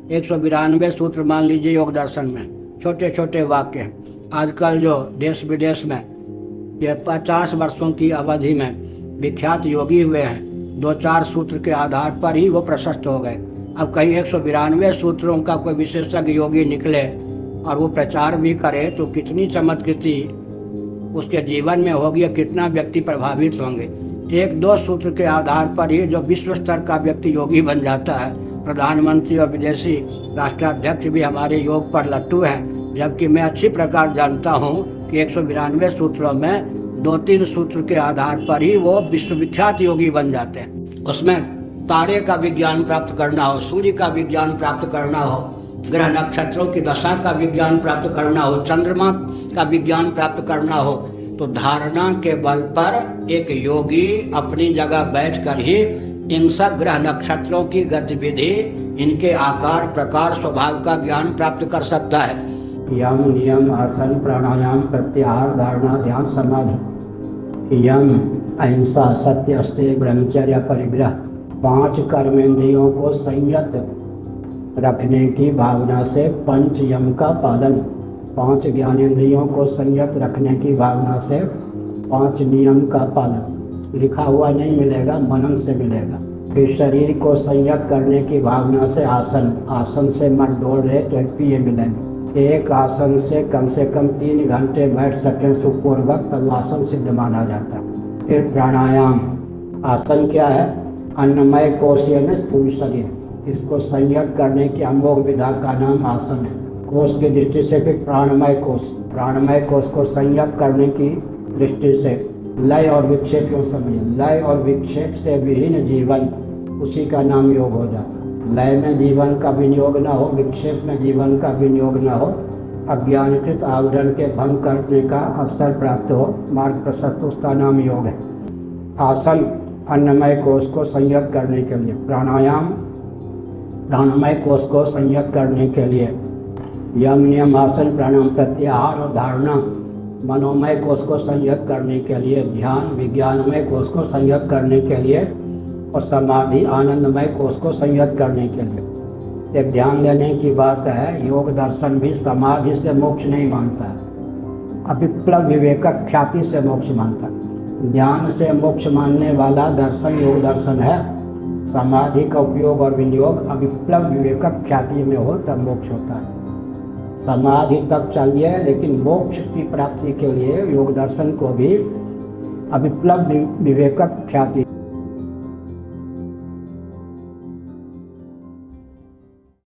192 सूत्र मान लीजिए योग दर्शन में, छोटे छोटे वाक्य। आजकल जो देश विदेश में ये 50 वर्षों की अवधि में विख्यात योगी हुए हैं, 2-4 सूत्र के आधार पर ही वो प्रशस्त हो गए। अब कहीं 192 सूत्रों का कोई विशेषज्ञ योगी निकले और वो प्रचार भी करे तो कितनी चमत्कृति उसके जीवन में होगी, कितना व्यक्ति प्रभावित होंगे। 1-2 सूत्र के आधार पर ही जो विश्व स्तर का व्यक्ति योगी बन जाता है। प्रधानमंत्री और विदेशी राष्ट्राध्यक्ष भी हमारे योग पर लट्टू हैं, जबकि मैं अच्छी प्रकार जानता हूँ कि 192 सूत्रों में 2-3 सूत्र के आधार पर ही वो विश्वविख्यात योगी बन जाते हैं। उसमें तारे का विज्ञान प्राप्त करना हो, सूर्य का विज्ञान प्राप्त करना हो, ग्रह नक्षत्रों की दशा का विज्ञान प्राप्त करना हो, चंद्रमा का विज्ञान प्राप्त करना हो, तो धारणा के बल पर एक योगी अपनी जगह बैठकर ही इन सब ग्रह नक्षत्रों की गतिविधि, इनके आकार प्रकार स्वभाव का ज्ञान प्राप्त कर सकता है। यम नियम आसन प्राणायाम प्रत्याहार धारणा ध्यान समाधि। यम अहिंसा सत्य अस्तेय ब्रह्मचर्य परिग्रह, 5 कर्मेंद्रियों को संयत रखने की भावना से पंच यम का पालन, 5 ज्ञानेंद्रियों को संयत रखने की भावना से 5 नियम का पालन। लिखा हुआ नहीं मिलेगा, मनन से मिलेगा। फिर शरीर को संयत करने की भावना से आसन, आसन से मन डोल रहे तो ये मिलेंगे। एक आसन से कम 3 घंटे बैठ सकें सुखपूर्वक, तब आसन सिद्ध माना जाता है। फिर प्राणायाम, आसन क्या है? अन्नमय कोश यानी स्थूल शरीर, इसको संयत करने की अमोघ विधा का नाम आसन है। कोश की दृष्टि से फिर प्राणमय कोश, प्राणमय कोश को संयत करने की दृष्टि से लय और विक्षेप को समझिए। लय और विक्षेप से विहीन जीवन, उसी का नाम योग हो जाता है। लय में जीवन का विनियोग न हो, विक्षेप में जीवन का विनियोग न हो, अज्ञानकृत आवरण के भंग करने का अवसर प्राप्त हो, मार्ग प्रशस्त, उसका नाम योग है। आसन अन्नमय कोश को संयत करने के लिए, प्राणायाम प्राणमय कोश को संयत करने के लिए, यम नियम आसन प्राणायाम प्रत्याहार और धारणा मनोमय कोश को संयत करने के लिए, ध्यान विज्ञानमय कोश को संयत करने के लिए, और समाधि आनंदमय कोश को संयत करने के लिए। एक ध्यान देने की बात है, योग दर्शन भी समाधि से मोक्ष नहीं मानता है, अविप्लव विवेकक ख्याति से मोक्ष मानता है। ध्यान से मोक्ष मानने वाला दर्शन योग दर्शन है। समाधि का उपयोग और विनियोग अविप्लव विवेकक ख्याति में हो तब मोक्ष होता है। समाधि तक चाहिए, लेकिन मोक्ष की प्राप्ति के लिए योग दर्शन को भी अविप्लव विवेकक ख्याति